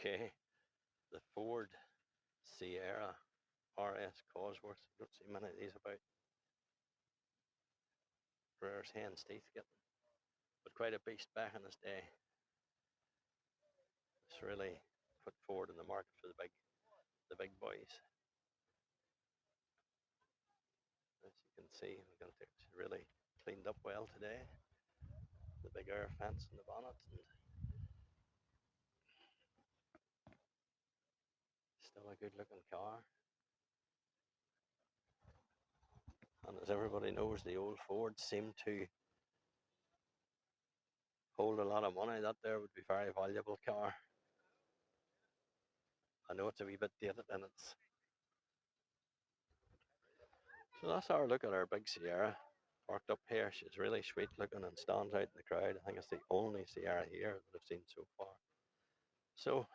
Okay, the Ford Sierra RS Cosworth. Don't see many of these about. Rare as hen's teeth getting, but quite a beast back in this day. It's really put Ford in the market for the big boys. As you can see, it's really cleaned up well today. The big air fence in the bonnet, and still a good looking car. And as everybody knows, the old Fords seem to hold a lot of money. That there would be a very valuable car. I know it's a wee bit dated and it's. So that's our look at our big Sierra parked up here. She's really sweet looking and stands out in the crowd. I think it's the only Sierra here that I've seen so far. So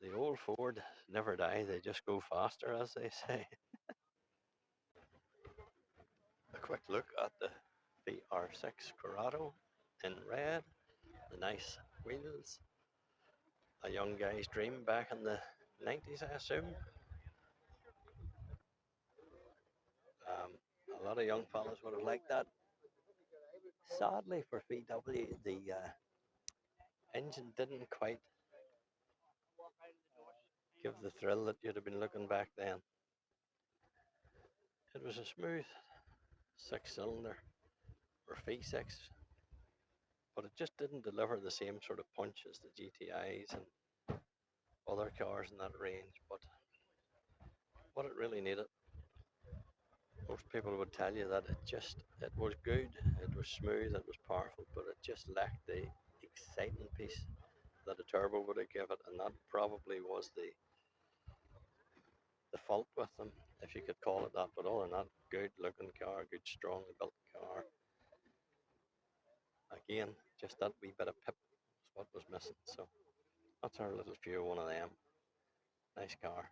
the old Ford never die, they just go faster, as they say. A quick look at the VR6 Corrado in red, the nice wheels. A young guy's dream back in the 90s, I assume. A lot of young fellas would have liked that. Sadly for VW, the engine didn't quite give the thrill that you'd have been looking back then. It was a smooth 6-cylinder or V6, but it just didn't deliver the same sort of punch as the GTIs and other cars in that range. But what it really needed, most people would tell you that it was good, it was smooth, it was powerful, but it just lacked the exciting piece that a turbo would have given it, and that probably was the fault with them, if you could call it that. But other than that, good looking car, good strongly built car. Again, just that wee bit of pip is what was missing. So that's our little few of one of them. Nice car.